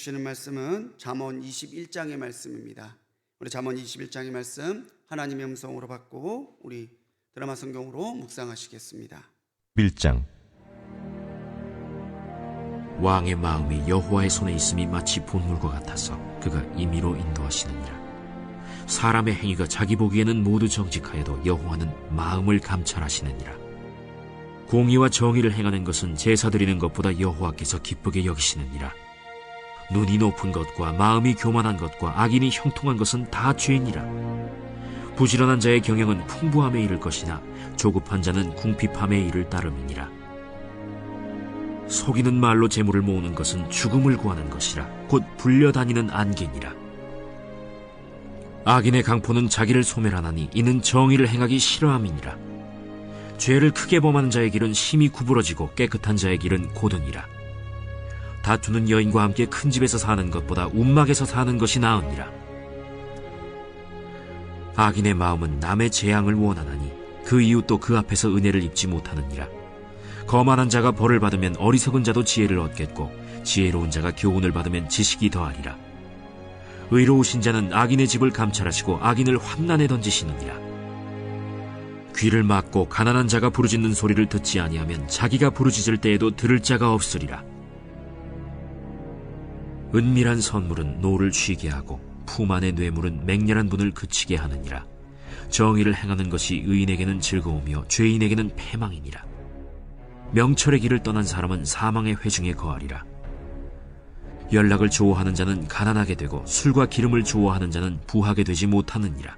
주시는 말씀은 잠언 21장의 말씀입니다. 우리 잠언 21장의 말씀 하나님의 음성으로 받고 우리 드라마 성경으로 묵상하시겠습니다. 1장. 왕의 마음이 여호와의 손에 있음이 마치 본물과 같아서 그가 임의로 인도하시느니라. 사람의 행위가 자기 보기에는 모두 정직하여도 여호와는 마음을 감찰하시느니라. 공의와 정의를 행하는 것은 제사 드리는 것보다 여호와께서 기쁘게 여기시느니라. 눈이 높은 것과 마음이 교만한 것과 악인이 형통한 것은 다 죄니라. 부지런한 자의 경영은 풍부함에 이를 것이나 조급한 자는 궁핍함에 이를 따름이니라. 속이는 말로 재물을 모으는 것은 죽음을 구하는 것이라 곧 불려다니는 안개니라. 악인의 강포는 자기를 소멸하나니 이는 정의를 행하기 싫어함이니라. 죄를 크게 범하는 자의 길은 심히 구부러지고 깨끗한 자의 길은 고드니라. 다투는 여인과 함께 큰 집에서 사는 것보다 움막에서 사는 것이 나으니라. 악인의 마음은 남의 재앙을 원하나니 그 이웃도 그 앞에서 은혜를 입지 못하느니라. 거만한 자가 벌을 받으면 어리석은 자도 지혜를 얻겠고 지혜로운 자가 교훈을 받으면 지식이 더하리라. 의로우신 자는 악인의 집을 감찰하시고 악인을 환난에 던지시느니라. 귀를 막고 가난한 자가 부르짖는 소리를 듣지 아니하면 자기가 부르짖을 때에도 들을 자가 없으리라. 은밀한 선물은 노를 쉬게 하고 품 안의 뇌물은 맹렬한 분을 그치게 하느니라. 정의를 행하는 것이 의인에게는 즐거우며 죄인에게는 패망이니라. 명철의 길을 떠난 사람은 사망의 회중에 거하리라. 연락을 좋아하는 자는 가난하게 되고 술과 기름을 좋아하는 자는 부하게 되지 못하느니라.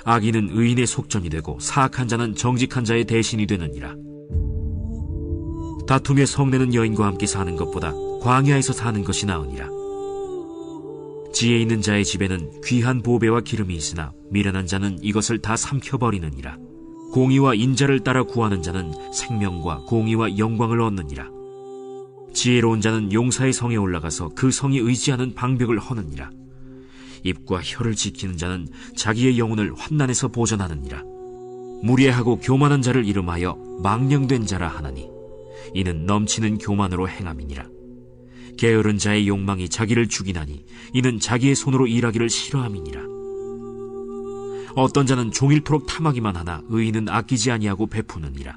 악인은 의인의 속전이 되고 사악한 자는 정직한 자의 대신이 되느니라. 다툼에 성내는 여인과 함께 사는 것보다 광야에서 사는 것이 나으니라. 지혜 있는 자의 집에는 귀한 보배와 기름이 있으나 미련한 자는 이것을 다 삼켜버리느니라. 공의와 인자를 따라 구하는 자는 생명과 공의와 영광을 얻느니라. 지혜로운 자는 용사의 성에 올라가서 그 성이 의지하는 방벽을 허느니라. 입과 혀를 지키는 자는 자기의 영혼을 환난에서 보전하느니라. 무례하고 교만한 자를 이름하여 망령된 자라 하나니 이는 넘치는 교만으로 행함이니라. 게으른 자의 욕망이 자기를 죽이나니 이는 자기의 손으로 일하기를 싫어함이니라. 어떤 자는 종일토록 탐하기만 하나 의인은 아끼지 아니하고 베푸느니라.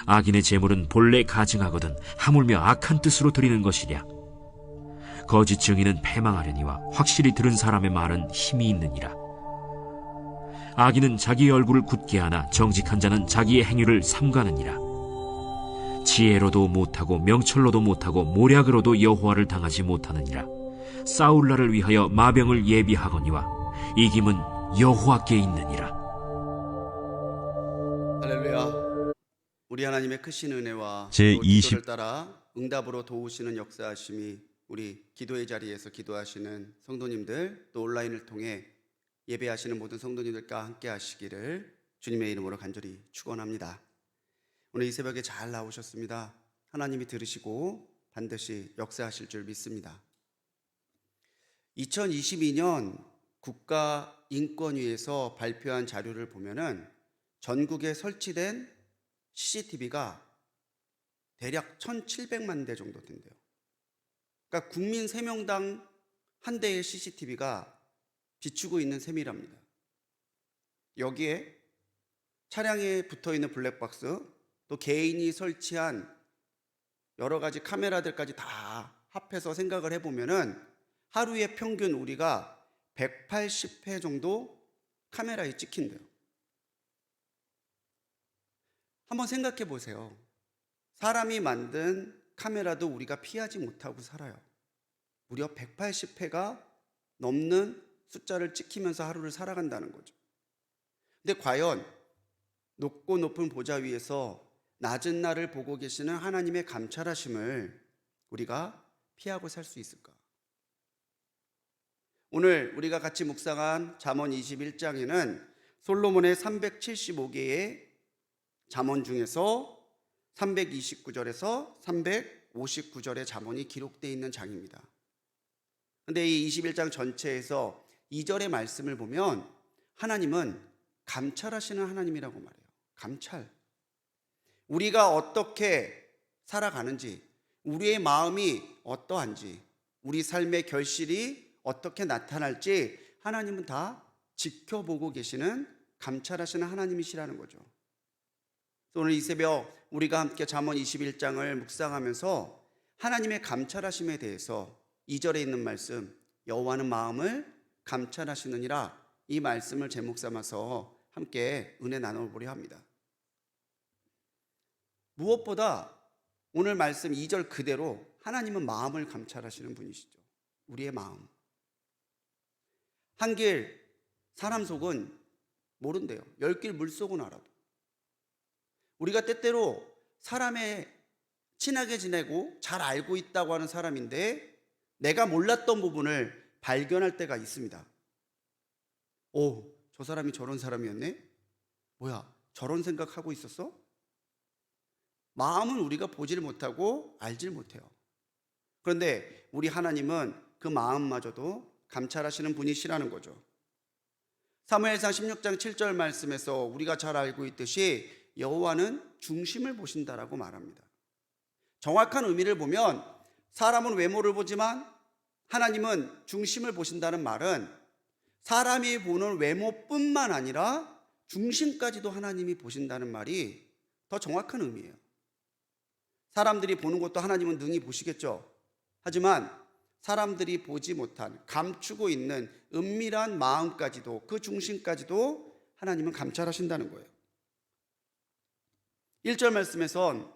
악인의 재물은 본래 가증하거든 하물며 악한 뜻으로 드리는 것이랴. 거짓 증인은 패망하려니와 확실히 들은 사람의 말은 힘이 있느니라. 악인은 자기의 얼굴을 굳게 하나 정직한 자는 자기의 행위를 삼가느니라. 지혜로도 못하고 명철로도 못하고 모략으로도 여호와를 당하지 못하느니라. 싸울 날을 위하여 마병을 예비하거니와 이김은 여호와께 있느니라. 할렐루야. 우리 하나님의 크신 은혜와 제 또 20 기도를 따라 응답으로 도우시는 역사하심이 우리 기도의 자리에서 기도하시는 성도님들 또 온라인을 통해 예배하시는 모든 성도님들과 함께 하시기를 주님의 이름으로 간절히 축원합니다. 오늘 이 새벽에 잘 나오셨습니다. 하나님이 들으시고 반드시 역사하실 줄 믿습니다. 2022년 국가인권위에서 발표한 자료를 보면은 전국에 설치된 CCTV가 대략 1,700만 대 정도 된대요. 그러니까 국민 3명당 한 대의 CCTV가 비추고 있는 셈이랍니다. 여기에 차량에 붙어있는 블랙박스 또 개인이 설치한 여러 가지 카메라들까지 다 합해서 생각을 해보면은 하루에 평균 우리가 180회 정도 카메라에 찍힌대요. 한번 생각해 보세요. 사람이 만든 카메라도 우리가 피하지 못하고 살아요. 무려 180회가 넘는 숫자를 찍히면서 하루를 살아간다는 거죠. 근데 과연 높고 높은 보좌 위에서 낮은 날을 보고 계시는 하나님의 감찰하심을 우리가 피하고 살 수 있을까? 오늘 우리가 같이 묵상한 잠언 21장에는 솔로몬의 375개의 잠언 중에서 329절에서 359절의 잠언이 기록되어 있는 장입니다. 그런데 이 21장 전체에서 2절의 말씀을 보면 하나님은 감찰하시는 하나님이라고 말해요. 감찰. 우리가 어떻게 살아가는지, 우리의 마음이 어떠한지, 우리 삶의 결실이 어떻게 나타날지 하나님은 다 지켜보고 계시는, 감찰하시는 하나님이시라는 거죠. 오늘 이 새벽 우리가 함께 잠언 21장을 묵상하면서 하나님의 감찰하심에 대해서 2절에 있는 말씀, 여호와는 마음을 감찰하시느니라, 이 말씀을 제목 삼아서 함께 은혜 나눠보려 합니다. 무엇보다 오늘 말씀 2절 그대로 하나님은 마음을 감찰하시는 분이시죠. 우리의 마음. 한길 사람 속은 모른대요. 10길 물속은 알아도. 우리가 때때로 사람의 친하게 지내고 잘 알고 있다고 하는 사람인데 내가 몰랐던 부분을 발견할 때가 있습니다. 오, 저 사람이 저런 사람이었네? 뭐야, 저런 생각하고 있었어? 마음은 우리가 보질 못하고 알질 못해요. 그런데 우리 하나님은 그 마음마저도 감찰하시는 분이시라는 거죠. 사무엘상 16장 7절 말씀에서 우리가 잘 알고 있듯이 여호와는 중심을 보신다라고 말합니다. 정확한 의미를 보면 사람은 외모를 보지만 하나님은 중심을 보신다는 말은 사람이 보는 외모뿐만 아니라 중심까지도 하나님이 보신다는 말이 더 정확한 의미예요. 사람들이 보는 것도 하나님은 능히 보시겠죠. 하지만 사람들이 보지 못한, 감추고 있는 은밀한 마음까지도, 그 중심까지도 하나님은 감찰하신다는 거예요. 1절 말씀에선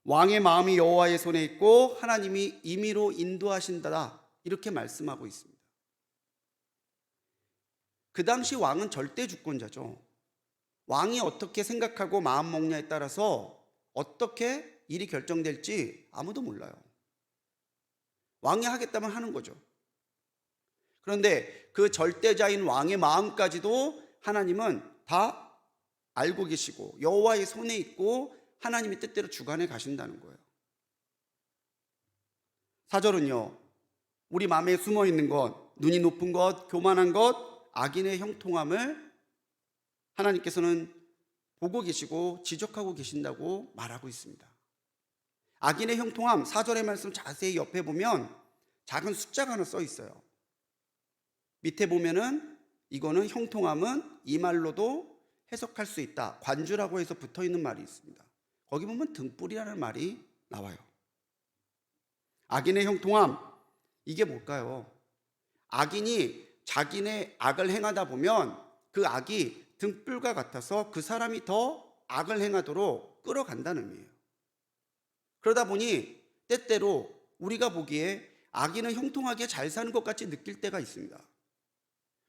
왕의 마음이 여호와의 손에 있고 하나님이 임의로 인도하신다, 이렇게 말씀하고 있습니다. 그 당시 왕은 절대 주권자죠. 왕이 어떻게 생각하고 마음 먹냐에 따라서 어떻게 일이 결정될지 아무도 몰라요. 왕이 하겠다면 하는 거죠. 그런데 그 절대자인 왕의 마음까지도 하나님은 다 알고 계시고 여호와의 손에 있고 하나님이 뜻대로 주관해 가신다는 거예요. 4절은요, 우리 마음에 숨어 있는 것, 눈이 높은 것, 교만한 것, 악인의 형통함을 하나님께서는 보고 계시고 지적하고 계신다고 말하고 있습니다. 악인의 형통함, 4절의 말씀 자세히 옆에 보면 작은 숫자가 하나 써 있어요. 밑에 보면은 이거는 형통함은 이 말로도 해석할 수 있다, 관주라고 해서 붙어 있는 말이 있습니다. 거기 보면 등불이라는 말이 나와요. 악인의 형통함, 이게 뭘까요? 악인이 자기네 악을 행하다 보면 그 악이 등불과 같아서 그 사람이 더 악을 행하도록 끌어간다는 의미예요. 그러다 보니 때때로 우리가 보기에 악인은 형통하게 잘 사는 것 같이 느낄 때가 있습니다.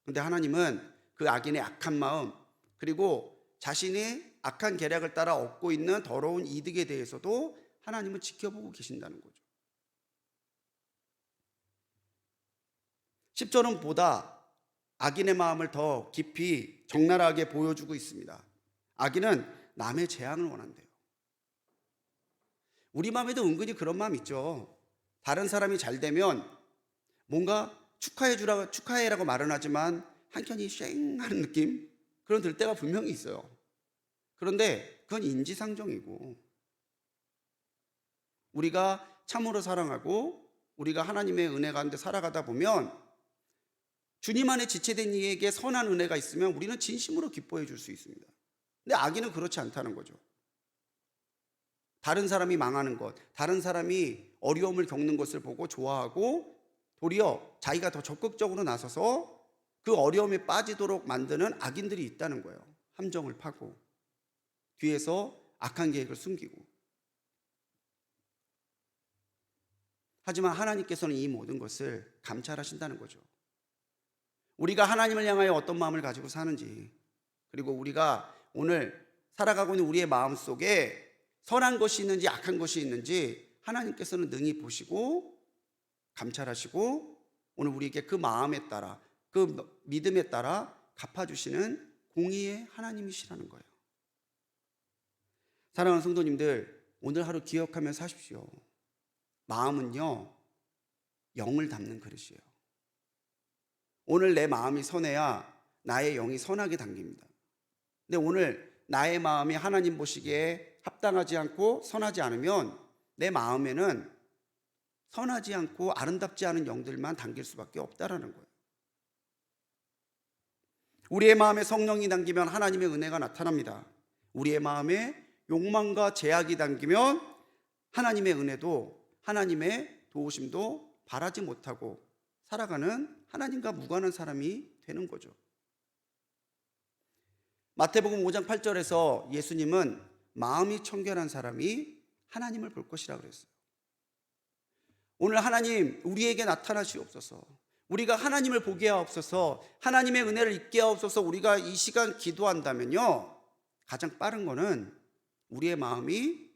그런데 하나님은 그 악인의 악한 마음, 그리고 자신의 악한 계략을 따라 얻고 있는 더러운 이득에 대해서도 하나님은 지켜보고 계신다는 거죠. 10절은 보다 악인의 마음을 더 깊이 적나라하게 보여주고 있습니다. 악인은 남의 재앙을 원한대요. 우리 마음에도 은근히 그런 마음 있죠. 다른 사람이 잘 되면 뭔가 축하해라고 말은 하지만 한켠이 쉥 하는 느낌? 그런 들 때가 분명히 있어요. 그런데 그건 인지상정이고, 우리가 참으로 사랑하고 우리가 하나님의 은혜 가운데 살아가다 보면 주님 안에 지체된 이에게 선한 은혜가 있으면 우리는 진심으로 기뻐해 줄 수 있습니다. 근데 악인은 그렇지 않다는 거죠. 다른 사람이 망하는 것, 다른 사람이 어려움을 겪는 것을 보고 좋아하고 도리어 자기가 더 적극적으로 나서서 그 어려움에 빠지도록 만드는 악인들이 있다는 거예요. 함정을 파고 뒤에서 악한 계획을 숨기고. 하지만 하나님께서는 이 모든 것을 감찰하신다는 거죠. 우리가 하나님을 향하여 어떤 마음을 가지고 사는지, 그리고 우리가 오늘 살아가고 있는 우리의 마음 속에 선한 것이 있는지 악한 것이 있는지 하나님께서는 능히 보시고 감찰하시고 오늘 우리에게 그 마음에 따라, 그 믿음에 따라 갚아주시는 공의의 하나님이시라는 거예요. 사랑하는 성도님들, 오늘 하루 기억하며 사십시오. 마음은요, 영을 담는 그릇이에요. 오늘 내 마음이 선해야 나의 영이 선하게 담깁니다. 근데 오늘 나의 마음이 하나님 보시기에 합당하지 않고 선하지 않으면 내 마음에는 선하지 않고 아름답지 않은 영들만 담길 수밖에 없다라는 거예요. 우리의 마음에 성령이 담기면 하나님의 은혜가 나타납니다. 우리의 마음에 욕망과 제약이 담기면 하나님의 은혜도 하나님의 도우심도 바라지 못하고 살아가는 하나님과 무관한 사람이 되는 거죠. 마태복음 5장 8절에서 예수님은 마음이 청결한 사람이 하나님을 볼 것이라 그랬어요. 오늘 하나님 우리에게 나타나시옵소서. 우리가 하나님을 보게 하옵소서. 하나님의 은혜를 입게 하옵소서. 우리가 이 시간 기도한다면요, 가장 빠른 거는 우리의 마음이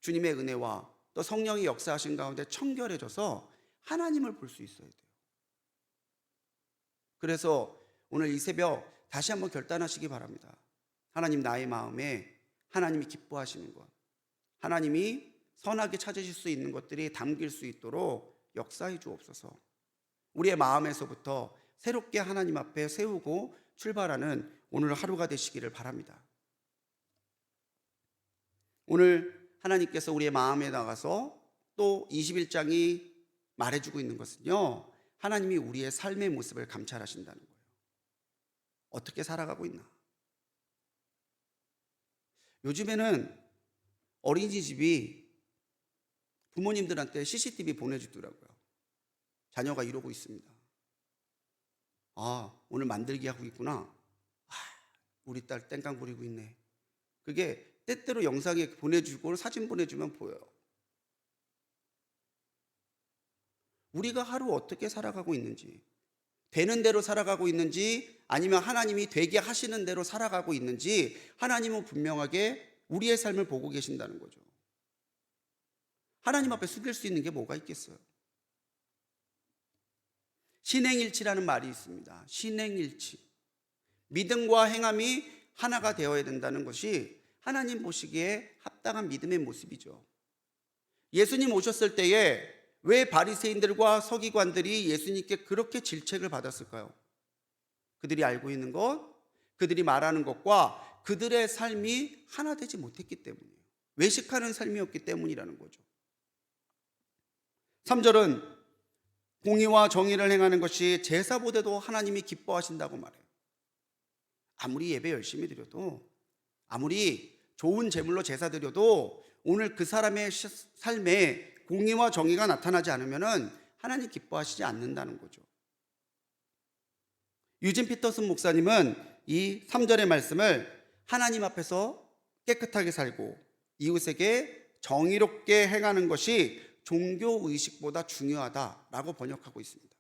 주님의 은혜와 또 성령이 역사하신 가운데 청결해져서 하나님을 볼 수 있어야 돼요. 그래서 오늘 이 새벽 다시 한번 결단하시기 바랍니다. 하나님, 나의 마음에 하나님이 기뻐하시는 것, 하나님이 선하게 찾으실 수 있는 것들이 담길 수 있도록 역사해 주옵소서. 우리의 마음에서부터 새롭게 하나님 앞에 세우고 출발하는 오늘 하루가 되시기를 바랍니다. 오늘 하나님께서 우리의 마음에 나가서 또 21장이 말해주고 있는 것은요, 하나님이 우리의 삶의 모습을 감찰하신다는 거예요. 어떻게 살아가고 있나? 요즘에는 어린이집이 부모님들한테 CCTV 보내주더라고요. 자녀가 이러고 있습니다. 아, 오늘 만들기 하고 있구나. 아, 우리 딸 땡깡 부리고 있네. 그게 때때로 영상에 보내주고 사진 보내주면 보여요. 우리가 하루 어떻게 살아가고 있는지, 되는 대로 살아가고 있는지, 아니면 하나님이 되게 하시는 대로 살아가고 있는지, 하나님은 분명하게 우리의 삶을 보고 계신다는 거죠. 하나님 앞에 숙일 수 있는 게 뭐가 있겠어요? 신행일치라는 말이 있습니다. 신행일치. 믿음과 행함이 하나가 되어야 된다는 것이 하나님 보시기에 합당한 믿음의 모습이죠. 예수님 오셨을 때에 왜 바리새인들과 서기관들이 예수님께 그렇게 질책을 받았을까요? 그들이 알고 있는 것, 그들이 말하는 것과 그들의 삶이 하나 되지 못했기 때문이에요. 외식하는 삶이었기 때문이라는 거죠. 3절은 공의와 정의를 행하는 것이 제사보다도 하나님이 기뻐하신다고 말해요. 아무리 예배 열심히 드려도, 아무리 좋은 제물로 제사 드려도 오늘 그 사람의 삶에 공의와 정의가 나타나지 않으면 하나님 기뻐하시지 않는다는 거죠. 유진 피터슨 목사님은 이 3절의 말씀을 하나님 앞에서 깨끗하게 살고 이웃에게 정의롭게 행하는 것이 종교의식보다 중요하다라고 번역하고 있습니다.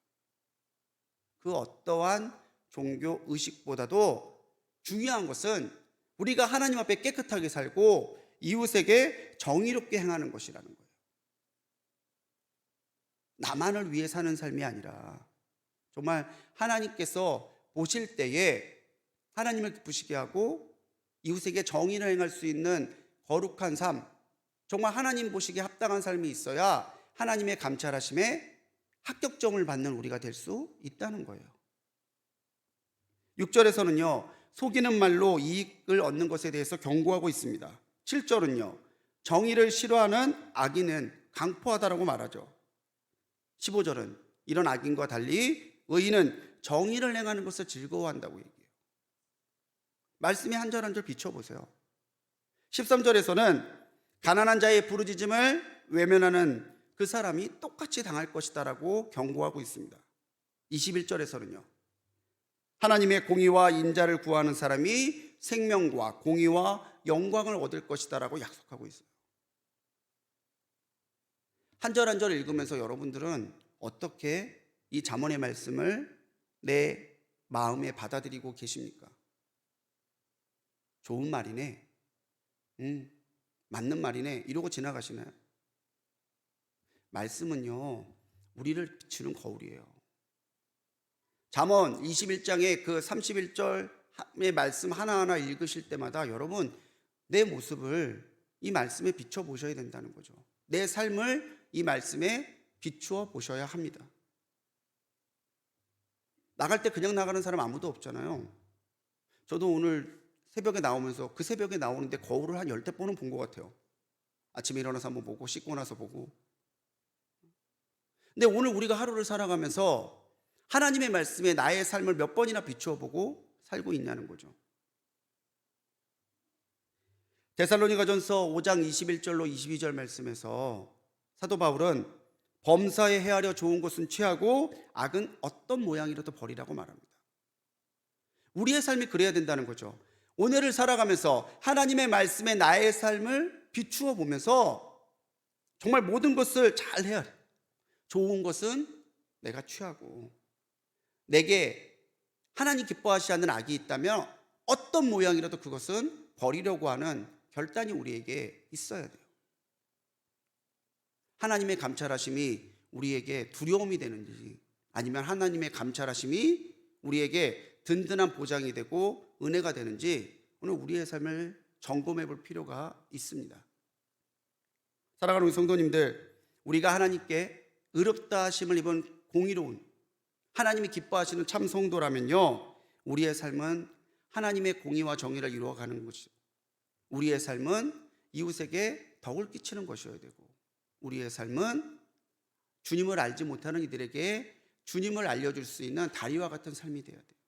그 어떠한 종교의식보다도 중요한 것은 우리가 하나님 앞에 깨끗하게 살고 이웃에게 정의롭게 행하는 것이라는 거예요. 나만을 위해 사는 삶이 아니라 정말 하나님께서 보실 때에 하나님을 기쁘시게 하고 이웃에게 정의를 행할 수 있는 거룩한 삶, 정말 하나님 보시기에 합당한 삶이 있어야 하나님의 감찰하심에 합격점을 받는 우리가 될 수 있다는 거예요. 6절에서는요, 속이는 말로 이익을 얻는 것에 대해서 경고하고 있습니다. 7절은요, 정의를 싫어하는 악인은 강포하다라고 말하죠. 15절은 이런 악인과 달리 의인은 정의를 행하는 것을 즐거워한다고 얘기해요. 말씀이 한 절 한 절 비춰보세요. 13절에서는 가난한 자의 부르짖음을 외면하는 그 사람이 똑같이 당할 것이다라고 경고하고 있습니다. 21절에서는요, 하나님의 공의와 인자를 구하는 사람이 생명과 공의와 영광을 얻을 것이다라고 약속하고 있어요. 한 절 한 절 읽으면서 여러분들은 어떻게 이 잠언의 말씀을 내 마음에 받아들이고 계십니까? 좋은 말이네, 맞는 말이네, 이러고 지나가시나요? 말씀은요, 우리를 비추는 거울이에요. 잠언 21장의 그 31절의 말씀 하나하나 읽으실 때마다 여러분, 내 모습을 이 말씀에 비춰 보셔야 된다는 거죠. 내 삶을 이 말씀에 비추어 보셔야 합니다. 나갈 때 그냥 나가는 사람 아무도 없잖아요. 저도 오늘 새벽에 나오면서 그 새벽에 나오는데 거울을 한 10대 번은 본 것 같아요. 아침에 일어나서 한번 보고, 씻고 나서 보고. 근데 오늘 우리가 하루를 살아가면서 하나님의 말씀에 나의 삶을 몇 번이나 비추어 보고 살고 있냐는 거죠. 데살로니가전서 5장 21절로 22절 말씀에서 사도 바울은 범사에 헤아려 좋은 것은 취하고 악은 어떤 모양이라도 버리라고 말합니다. 우리의 삶이 그래야 된다는 거죠. 오늘을 살아가면서 하나님의 말씀에 나의 삶을 비추어 보면서 정말 모든 것을 잘 헤아려. 좋은 것은 내가 취하고, 내게 하나님 기뻐하시지 않는 악이 있다면 어떤 모양이라도 그것은 버리려고 하는 결단이 우리에게 있어야 돼요. 하나님의 감찰하심이 우리에게 두려움이 되는지, 아니면 하나님의 감찰하심이 우리에게 든든한 보장이 되고 은혜가 되는지 오늘 우리의 삶을 점검해 볼 필요가 있습니다. 사랑하는 우리 성도님들, 우리가 하나님께 의롭다 하심을 입은 공의로운 하나님이 기뻐하시는 참 성도라면요, 우리의 삶은 하나님의 공의와 정의를 이루어가는 것이죠. 우리의 삶은 이웃에게 덕을 끼치는 것이어야 되고, 우리의 삶은 주님을 알지 못하는 이들에게 주님을 알려줄 수 있는 다리와 같은 삶이 되어야 돼요.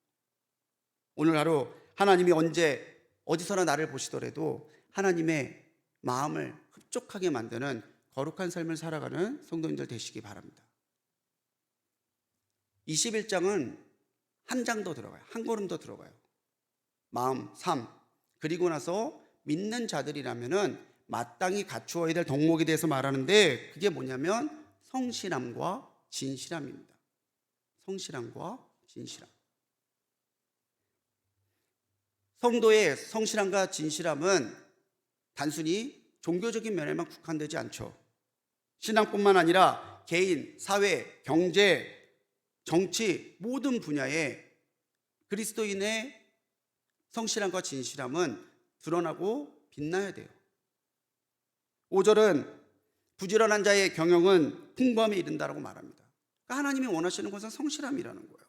오늘 하루 하나님이 언제 어디서나 나를 보시더라도 하나님의 마음을 흡족하게 만드는 거룩한 삶을 살아가는 성도님들 되시기 바랍니다. 21장은 한 장 더 들어가요. 한 걸음 더 들어가요. 마음, 삶, 그리고 나서 믿는 자들이라면은 마땅히 갖추어야 될 덕목에 대해서 말하는데, 그게 뭐냐면 성실함과 진실함입니다. 성실함과 진실함. 성도의 성실함과 진실함은 단순히 종교적인 면에만 국한되지 않죠. 신앙뿐만 아니라 개인, 사회, 경제, 정치 모든 분야에 그리스도인의 성실함과 진실함은 드러나고 빛나야 돼요. 5절은 부지런한 자의 경영은 풍부함에 이른다라고 말합니다. 그러니까 하나님이 원하시는 것은 성실함이라는 거예요.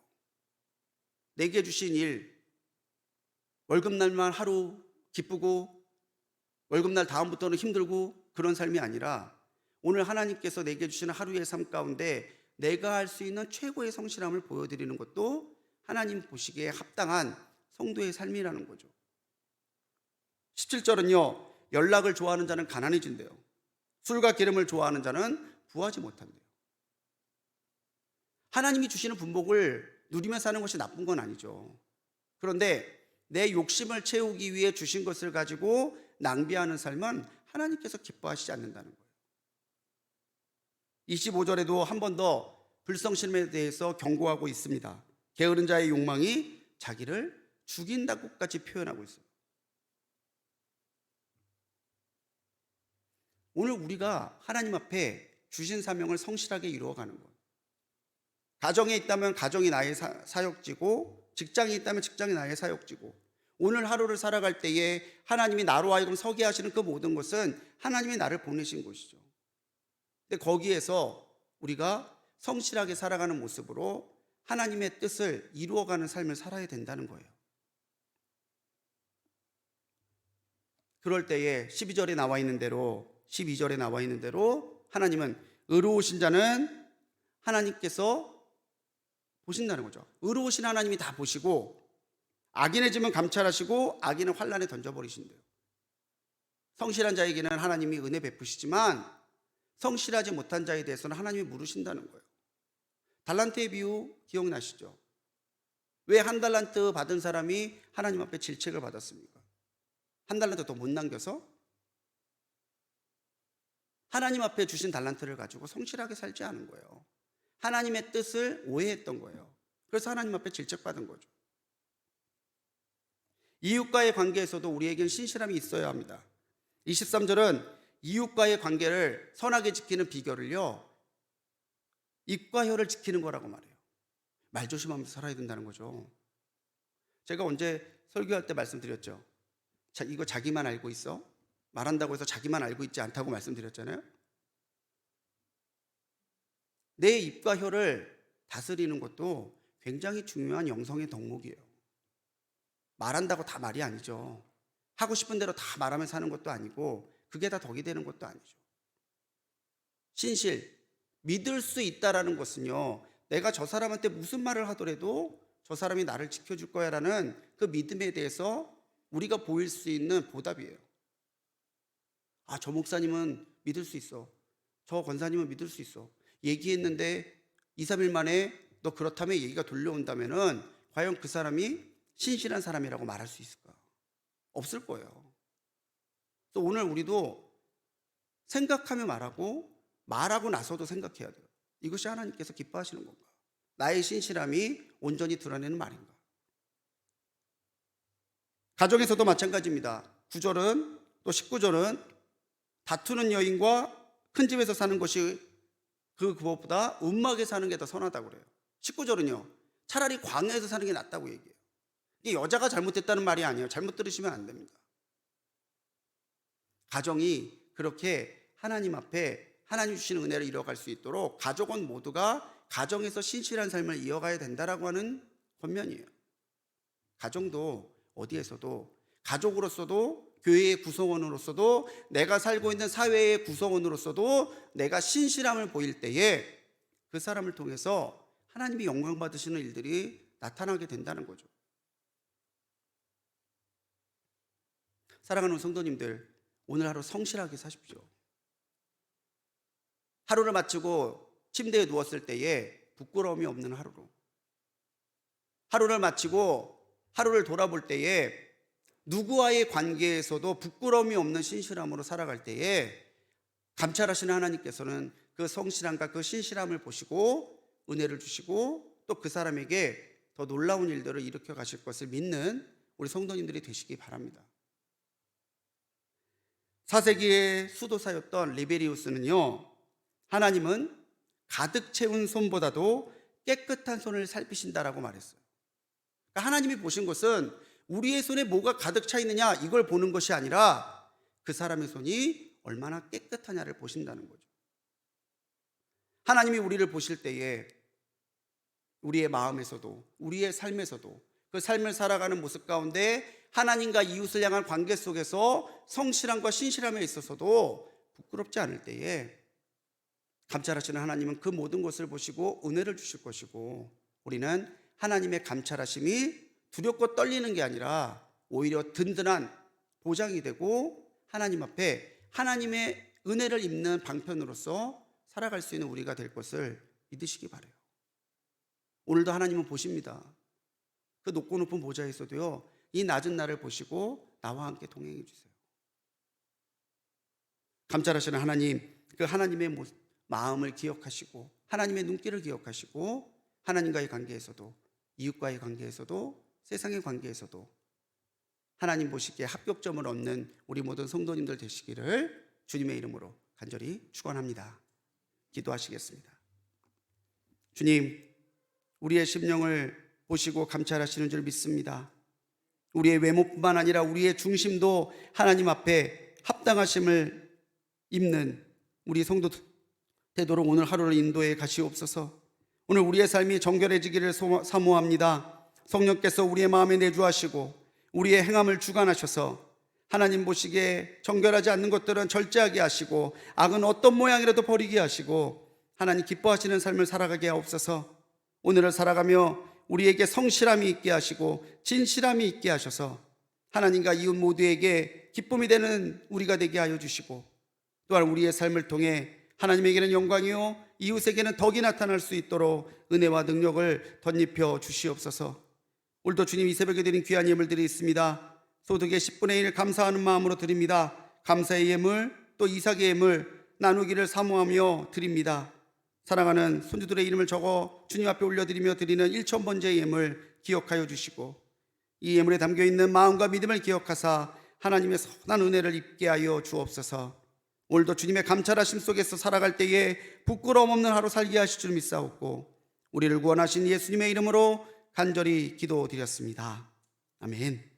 내게 주신 일, 월급날만 하루 기쁘고 월급날 다음부터는 힘들고 그런 삶이 아니라, 오늘 하나님께서 내게 주시는 하루의 삶 가운데 내가 할 수 있는 최고의 성실함을 보여드리는 것도 하나님 보시기에 합당한 성도의 삶이라는 거죠. 17절은요, 연락을 좋아하는 자는 가난해진대요. 술과 기름을 좋아하는 자는 부하지 못한대요. 하나님이 주시는 분복을 누리며 사는 것이 나쁜 건 아니죠. 그런데 내 욕심을 채우기 위해 주신 것을 가지고 낭비하는 삶은 하나님께서 기뻐하시지 않는다는 거예요. 25절에도 한 번 더 불성실에 대해서 경고하고 있습니다. 게으른 자의 욕망이 자기를 죽인다고까지 표현하고 있어요. 오늘 우리가 하나님 앞에 주신 사명을 성실하게 이루어가는 것. 가정에 있다면 가정이 나의 사역지고, 직장에 있다면 직장이 나의 사역지고, 오늘 하루를 살아갈 때에 하나님이 나로 하여금 서게 하시는 그 모든 것은 하나님이 나를 보내신 것이죠. 근데 거기에서 우리가 성실하게 살아가는 모습으로 하나님의 뜻을 이루어가는 삶을 살아야 된다는 거예요. 그럴 때에 12절에 나와 있는 대로, 12절에 나와 있는 대로 하나님은 의로우신 자는 하나님께서 보신다는 거죠. 의로우신 하나님이 다 보시고, 악인의 짐은 감찰하시고 악인은 환란에 던져버리신대요. 성실한 자에게는 하나님이 은혜 베푸시지만 성실하지 못한 자에 대해서는 하나님이 물으신다는 거예요. 달란트의 비유 기억나시죠? 왜 한 달란트 받은 사람이 하나님 앞에 질책을 받았습니까? 한 달란트 더 못 남겨서? 하나님 앞에 주신 달란트를 가지고 성실하게 살지 않은 거예요. 하나님의 뜻을 오해했던 거예요. 그래서 하나님 앞에 질책받은 거죠. 이웃과의 관계에서도 우리에겐 신실함이 있어야 합니다. 23절은 이웃과의 관계를 선하게 지키는 비결을요, 입과 혀를 지키는 거라고 말해요. 말 조심하면서 살아야 된다는 거죠. 제가 언제 설교할 때 말씀드렸죠. 자, 이거 자기만 알고 있어? 말한다고 해서 자기만 알고 있지 않다고 말씀드렸잖아요. 내 입과 혀를 다스리는 것도 굉장히 중요한 영성의 덕목이에요. 말한다고 다 말이 아니죠. 하고 싶은 대로 다 말하면서 사는 것도 아니고, 그게 다 덕이 되는 것도 아니죠. 신실, 믿을 수 있다라는 것은요, 내가 저 사람한테 무슨 말을 하더라도 저 사람이 나를 지켜줄 거야라는 그 믿음에 대해서 우리가 보일 수 있는 보답이에요. 아, 저 목사님은 믿을 수 있어. 저 권사님은 믿을 수 있어. 얘기했는데 2, 3일 만에 너 그렇다면 얘기가 돌려온다면은 과연 그 사람이 신실한 사람이라고 말할 수 있을까? 없을 거예요. 또 오늘 우리도 생각하며 말하고 나서도 생각해야 돼요. 이것이 하나님께서 기뻐하시는 건가? 나의 신실함이 온전히 드러내는 말인가? 가정에서도 마찬가지입니다. 9절은 또 19절은 다투는 여인과 큰 집에서 사는 것이 그것보다 움막에 사는 게 더 선하다고 그래요. 19절은요, 차라리 광야에서 사는 게 낫다고 얘기해요. 이게 여자가 잘못했다는 말이 아니에요. 잘못 들으시면 안 됩니다. 가정이 그렇게 하나님 앞에 하나님 주시는 은혜를 이뤄갈 수 있도록 가족은 모두가 가정에서 신실한 삶을 이어가야 된다라고 하는 권면이에요. 가정도 어디에서도, 가족으로서도, 교회의 구성원으로서도, 내가 살고 있는 사회의 구성원으로서도 내가 신실함을 보일 때에 그 사람을 통해서 하나님이 영광 받으시는 일들이 나타나게 된다는 거죠. 사랑하는 성도님들, 오늘 하루 성실하게 사십시오. 하루를 마치고 침대에 누웠을 때에 부끄러움이 없는 하루로, 하루를 마치고 하루를 돌아볼 때에 누구와의 관계에서도 부끄러움이 없는 신실함으로 살아갈 때에 감찰하시는 하나님께서는 그 성실함과 그 신실함을 보시고 은혜를 주시고 또 그 사람에게 더 놀라운 일들을 일으켜 가실 것을 믿는 우리 성도님들이 되시기 바랍니다. 4세기의 수도사였던 리베리우스는요, 하나님은 가득 채운 손보다도 깨끗한 손을 살피신다라고 말했어요. 그러니까 하나님이 보신 것은 우리의 손에 뭐가 가득 차 있느냐 이걸 보는 것이 아니라 그 사람의 손이 얼마나 깨끗하냐를 보신다는 거죠. 하나님이 우리를 보실 때에 우리의 마음에서도 우리의 삶에서도 그 삶을 살아가는 모습 가운데 하나님과 이웃을 향한 관계 속에서 성실함과 신실함에 있어서도 부끄럽지 않을 때에 감찰하시는 하나님은 그 모든 것을 보시고 은혜를 주실 것이고, 우리는 하나님의 감찰하심이 두렵고 떨리는 게 아니라 오히려 든든한 보장이 되고 하나님 앞에 하나님의 은혜를 입는 방편으로서 살아갈 수 있는 우리가 될 것을 믿으시기 바라요. 오늘도 하나님은 보십니다. 그 높고 높은 보좌에서도요, 이 낮은 나를 보시고 나와 함께 동행해 주세요. 감찰하시는 하나님, 그 하나님의 마음을 기억하시고 하나님의 눈길을 기억하시고 하나님과의 관계에서도, 이웃과의 관계에서도, 세상의 관계에서도 하나님 보시기에 합격점을 얻는 우리 모든 성도님들 되시기를 주님의 이름으로 간절히 축원합니다. 기도하시겠습니다. 주님, 우리의 심령을 보시고 감찰하시는 줄 믿습니다. 우리의 외모뿐만 아니라 우리의 중심도 하나님 앞에 합당하심을 입는 우리 성도 되도록 오늘 하루를 인도해 가시옵소서. 오늘 우리의 삶이 정결해지기를 사모합니다. 성령께서 우리의 마음에 내주하시고 우리의 행함을 주관하셔서 하나님 보시기에 정결하지 않는 것들은 절제하게 하시고 악은 어떤 모양이라도 버리게 하시고 하나님 기뻐하시는 삶을 살아가게 하옵소서. 오늘을 살아가며 우리에게 성실함이 있게 하시고 진실함이 있게 하셔서 하나님과 이웃 모두에게 기쁨이 되는 우리가 되게 하여 주시고, 또한 우리의 삶을 통해 하나님에게는 영광이요 이웃에게는 덕이 나타날 수 있도록 은혜와 능력을 덧입혀 주시옵소서. 오늘도 주님 이 새벽에 드린 귀한 예물 드리겠습니다. 소득의 10분의 1 감사하는 마음으로 드립니다. 감사의 예물 또 이삭의 예물 나누기를 사모하며 드립니다. 사랑하는 손주들의 이름을 적어 주님 앞에 올려드리며 드리는 1000번째 예물 기억하여 주시고, 이 예물에 담겨있는 마음과 믿음을 기억하사 하나님의 선한 은혜를 입게 하여 주옵소서. 오늘도 주님의 감찰하심 속에서 살아갈 때에 부끄러움 없는 하루 살게 하실 줄 믿사옵고 우리를 구원하신 예수님의 이름으로 간절히 기도드렸습니다. 아멘.